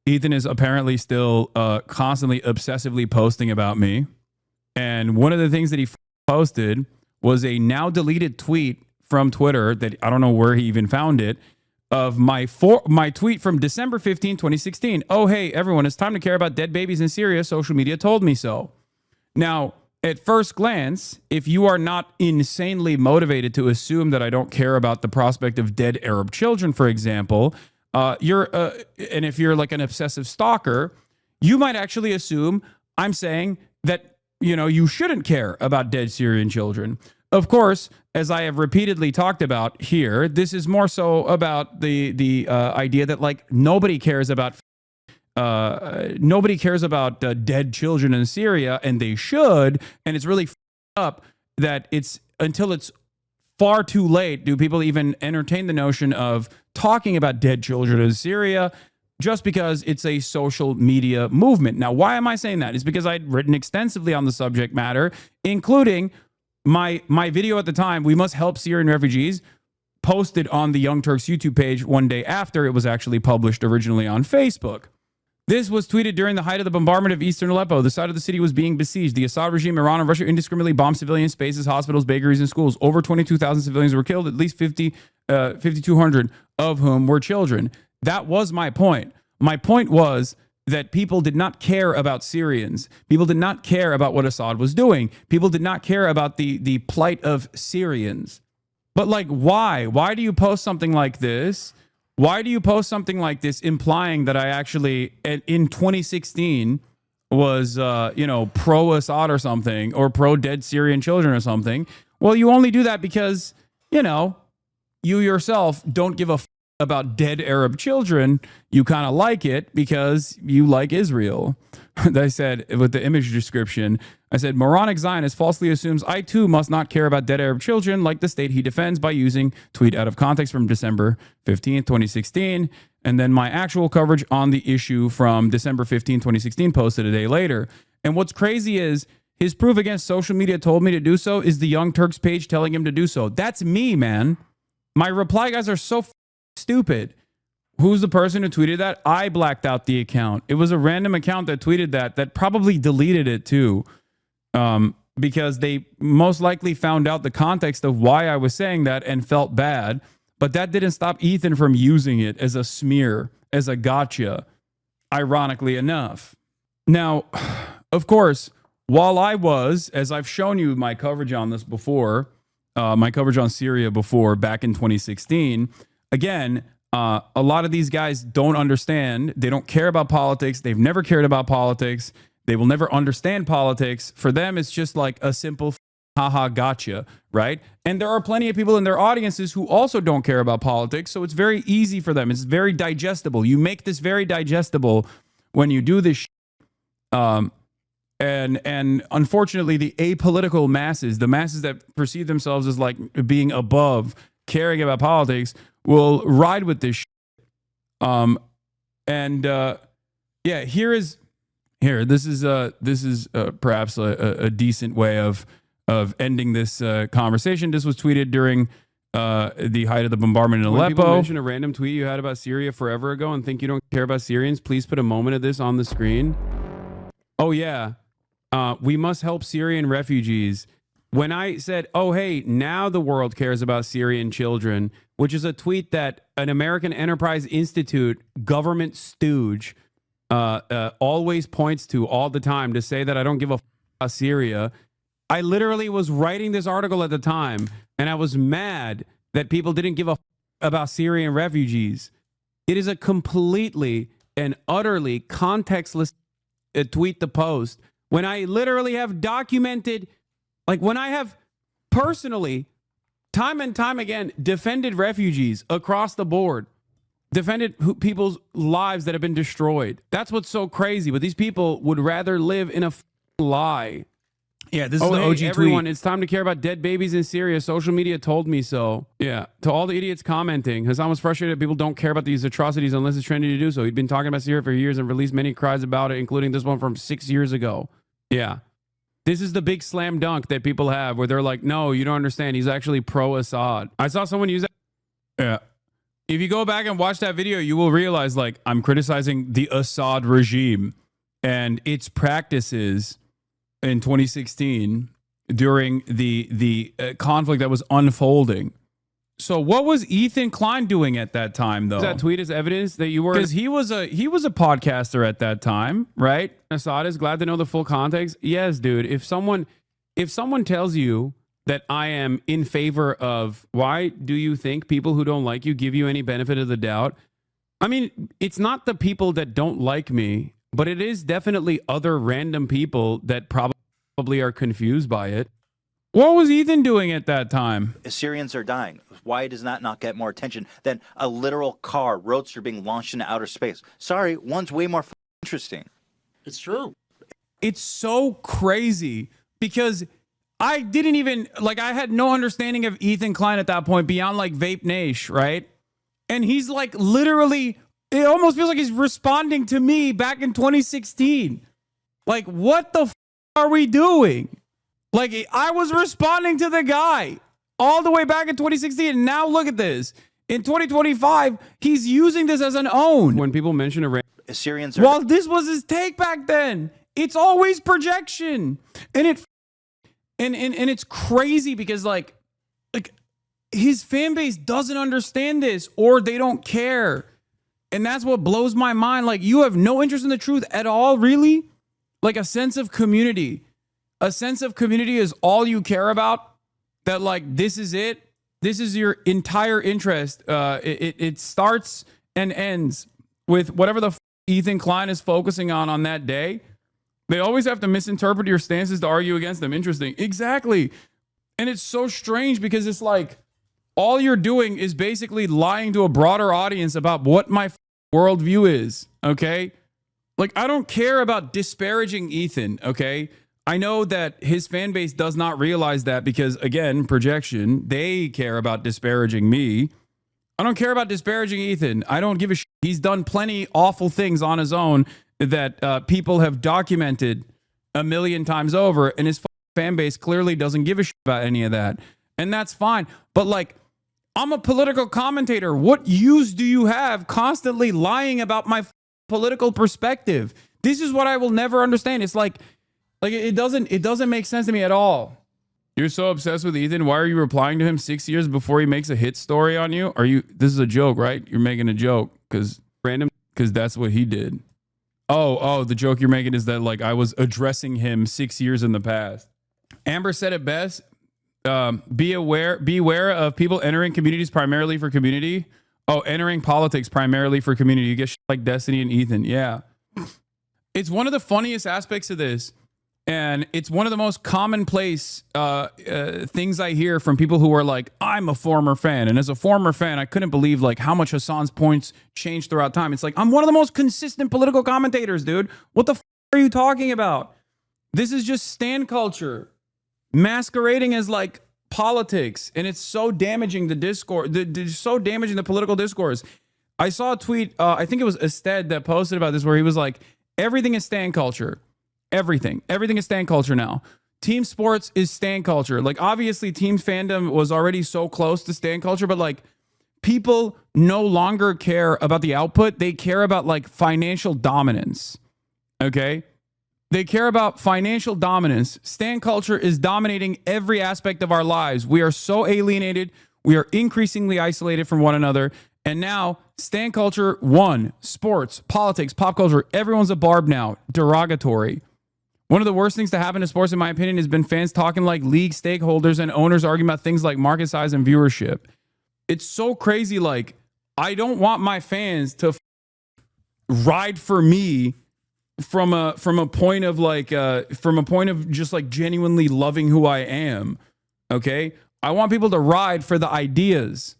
Ethan is apparently still constantly obsessively posting about me. And one of the things that he posted was a now deleted tweet from Twitter that I don't know where he even found it, of my tweet from December 15, 2016. Oh, hey, everyone, it's time to care about dead babies in Syria. Social media told me so. Now, at first glance, if you are not insanely motivated to assume that I don't care about the prospect of dead Arab children, for example, and if you're like an obsessive stalker, you might actually assume I'm saying that, you shouldn't care about dead Syrian children. Of course, as I have repeatedly talked about here, this is more so about the idea that like nobody cares about dead children in Syria, and they should. And it's really up that it's until it's far too late do people even entertain the notion of talking about dead children in Syria, just because it's a social media movement. Now, why am I saying that? It's because I'd written extensively on the subject matter, including my video at the time, "We Must Help Syrian Refugees," posted on the Young Turks YouTube page one day after it was actually published originally on Facebook. This was tweeted during the height of the bombardment of eastern Aleppo. The side of the city was being besieged. The Assad regime, Iran, and Russia indiscriminately bombed civilian spaces, hospitals, bakeries, and schools. Over 22,000 civilians were killed, at least 5,200 of whom were children. That was my point. My point was that people did not care about Syrians. People did not care about what Assad was doing. People did not care about the plight of Syrians. But like, why? Why do you post something like this? Why do you post something like this implying that I actually, in 2016, was, pro-Assad or something, or pro-dead Syrian children or something? Well, you only do that because, you yourself don't give a about dead Arab children. You kind of like it because you like Israel. I said, with the image description, I said, moronic Zionist falsely assumes I too must not care about dead Arab children, like the state he defends, by using tweet out of context from December 15th, 2016. And then my actual coverage on the issue from December 15, 2016, posted a day later. And what's crazy is his proof against social media told me to do so is the Young Turks page telling him to do so. That's me, man. My reply guys are so stupid. Who's the person who tweeted that? I blacked out the account. It was a random account that tweeted that probably deleted it too, because they most likely found out the context of why I was saying that and felt bad. But that didn't stop Ethan from using it as a smear, as a gotcha, ironically enough. Now, of course, while I was, as I've shown you my coverage on this before, my coverage on Syria before, back in 2016, again, a lot of these guys don't understand. They don't care about politics. They've never cared about politics. They will never understand politics. For them, it's just like a simple haha gotcha, right? And there are plenty of people in their audiences who also don't care about politics. So it's very easy for them. It's very digestible. You make this very digestible when you do this. And unfortunately, the apolitical masses, the masses that perceive themselves as like being above caring about politics, will ride with this. This is perhaps a decent way of ending this conversation. This was tweeted during the height of the bombardment in Aleppo. When people mention a random tweet you had about Syria forever ago and think you don't care about Syrians, please put a moment of this on the screen. Oh yeah, we must help Syrian refugees. When I said, oh, hey, now the world cares about Syrian children, which is a tweet that an American Enterprise Institute government stooge always points to all the time to say that I don't give a about Syria. I literally was writing this article at the time, and I was mad that people didn't give a about Syrian refugees. It is a completely and utterly contextless tweet to post when I literally have documented, like when I have personally, time and time again, defended refugees across the board, defended people's lives that have been destroyed. That's what's so crazy. But these people would rather live in a lie. Yeah, this is the OG everyone, tweet. It's time to care about dead babies in Syria. Social media told me so. Yeah, to all the idiots commenting, Hasan was frustrated that people don't care about these atrocities unless it's trendy to do so. He'd been talking about Syria for years and released many cries about it, including this one from 6 years ago. Yeah. This is the big slam dunk that people have where they're like, no, you don't understand. He's actually pro-Assad. I saw someone use that. Yeah. If you go back and watch that video, you will realize like I'm criticizing the Assad regime and its practices in 2016 during the conflict that was unfolding. So what was Ethan Klein doing at that time, though? That tweet is evidence that you were, because he was a podcaster at that time, right? Assad is glad to know the full context. Yes, dude. If someone tells you that I am in favor of, why do you think people who don't like you give you any benefit of the doubt? I mean, it's not the people that don't like me, but it is definitely other random people that probably are confused by it. What was Ethan doing at that time? Syrians are dying. Why does that not get more attention than a literal car, roadster being launched into outer space? Sorry, one's way more interesting. It's true. It's so crazy because I didn't even, like, I had no understanding of Ethan Klein at that point beyond like Vape Nash, right? And he's like literally, it almost feels like he's responding to me back in 2016. Like, what the are we doing? Like, I was responding to the guy all the way back in 2016. And now look at this. In 2025, he's using this as an own. When people mention Syrians well, this was his take back then. It's always projection. And it's crazy because like his fan base doesn't understand this or they don't care. And that's what blows my mind. Like, you have no interest in the truth at all, really? Like, a sense of community. A sense of community is all you care about? That, like, this is it? This is your entire interest. It starts and ends with whatever the Ethan Klein is focusing on that day. They always have to misinterpret your stances to argue against them. Interesting. Exactly. And it's so strange because it's like all you're doing is basically lying to a broader audience about what my worldview is, okay? Like, I don't care about disparaging Ethan, okay? I know that his fan base does not realize that because, again, projection, they care about disparaging me. I don't care about disparaging Ethan. I don't give a shit. He's done plenty awful things on his own that people have documented a million times over, and his fan base clearly doesn't give a shit about any of that. And that's fine. But, like, I'm a political commentator. What use do you have constantly lying about my political perspective? This is what I will never understand. It's like it doesn't make sense to me at all. You're so obsessed with Ethan. Why are you replying to him 6 years before he makes a hit story on you? This is a joke, right? You're making a joke because that's what he did. Oh, the joke you're making is that like I was addressing him 6 years in the past. Amber said it best. Beware of people entering communities primarily for community. Oh, entering politics primarily for community. You get shit like Destiny and Ethan. Yeah. It's one of the funniest aspects of this. And it's one of the most commonplace things I hear from people who are like, I'm a former fan. And as a former fan, I couldn't believe like how much Hasan's points changed throughout time. It's like, I'm one of the most consistent political commentators, dude. What the are you talking about? This is just stan culture masquerading as like politics. And it's so damaging the discourse, so damaging the political discourse. I saw a tweet, I think it was Ested that posted about this, where he was like, everything is stan culture. Everything is stan culture now. Team sports is stan culture. Like, obviously team fandom was already so close to stan culture, but like people no longer care about the output. They care about like financial dominance. Okay. They care about financial dominance. Stan culture is dominating every aspect of our lives. We are so alienated. We are increasingly isolated from one another. And now stan culture, sports, politics, pop culture, everyone's a barb now. Derogatory. One of the worst things to happen to sports, in my opinion, has been fans talking like league stakeholders and owners arguing about things like market size and viewership. It's so crazy. Like, I don't want my fans to ride for me from a point of like just like genuinely loving who I am. Okay, I want people to ride for the ideas.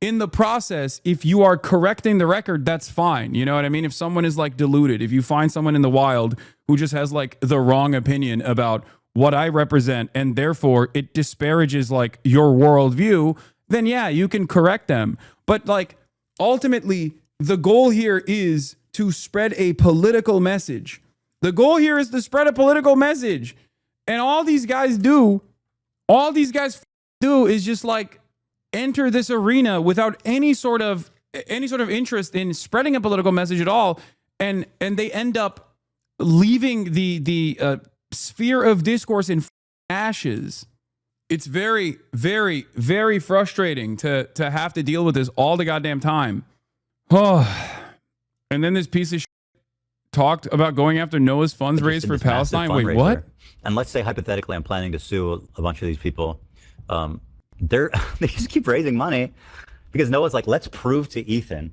In the process, if you are correcting the record, that's fine. You know what I mean? If someone is like deluded, if you find someone in the wild who just has like the wrong opinion about what I represent, and therefore it disparages like your worldview, then yeah, you can correct them. But like ultimately, the goal here is to spread a political message. The goal here is to spread a political message. And all these guys do is just like enter this arena without any sort of any sort of interest in spreading a political message at all, and they end up leaving the sphere of discourse in ashes. It's very, very, very frustrating to have to deal with this all the goddamn time. Oh, and then this piece of shit talked about going after Noah's funds raised for Palestine. Wait, what? And let's say hypothetically, I'm planning to sue a bunch of these people. They just keep raising money because Noah's like, let's prove to Ethan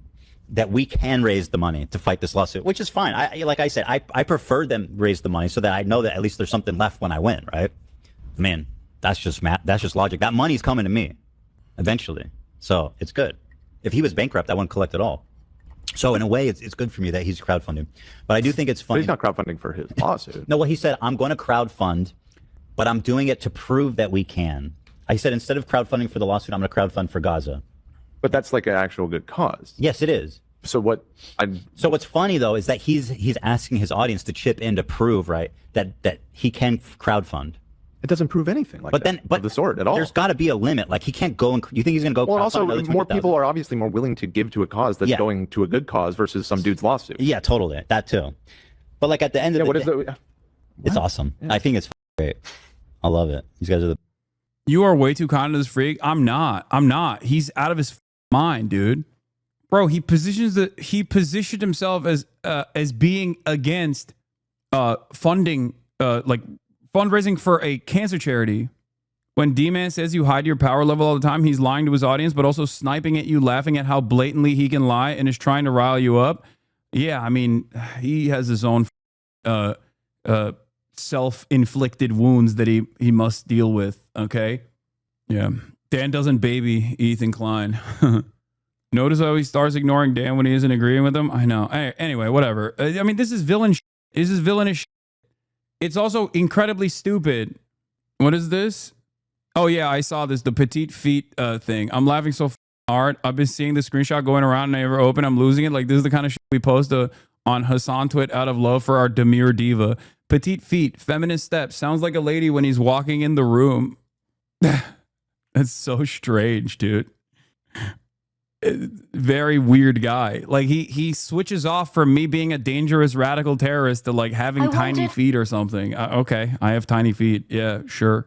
that we can raise the money to fight this lawsuit, which is fine. Like I said, I prefer them raise the money so that I know that at least there's something left when I win, right? I mean, that's just math. That's just logic. That money's coming to me eventually. So it's good. If he was bankrupt, I wouldn't collect at all. So in a way, it's good for me that he's crowdfunding. But I do think it's funny. But he's not crowdfunding for his lawsuit. No, well, he said, I'm going to crowdfund, but I'm doing it to prove that we can. I said, instead of crowdfunding for the lawsuit, I'm going to crowdfund for Gaza. But that's like an actual good cause. Yes, it is. So what? So what's funny though is that he's asking his audience to chip in to prove, right, that he can crowdfund. It doesn't prove anything like but that. But of the sort at all. There's got to be a limit. Like he can't go and you think he's going to go? Well, also more people are obviously more willing to give to a cause that's going to a good cause versus some dude's lawsuit. Yeah, totally. That too. But like at the end of the day, it's awesome. Yeah. I think it's great. I love it. These guys are the. You are way too kind to this freak. I'm not. He's out of his mind, dude. Bro, he positioned himself as being against funding like fundraising for a cancer charity. When D-Man says you hide your power level all the time, he's lying to his audience, but also sniping at you, laughing at how blatantly he can lie, and is trying to rile you up. Yeah, I mean, he has his own self-inflicted wounds that he must deal with, okay? Yeah. Dan doesn't baby Ethan Klein. Notice how he starts ignoring Dan when he isn't agreeing with him? I know. Anyway, whatever. I mean, this is villain shit. This is villainous shit. It's also incredibly stupid. What is this? Oh, yeah, I saw this. The petite feet thing. I'm laughing so hard. I've been seeing the screenshot going around and I never open. I'm losing it. Like, this is the kind of shit we post on Hasan Twit out of love for our demure diva. Petite feet, feminist steps. Sounds like a lady when he's walking in the room. That's so strange, dude. Very weird guy. Like he switches off from me being a dangerous radical terrorist to like having tiny feet or something. Okay, I have tiny feet. Yeah, sure.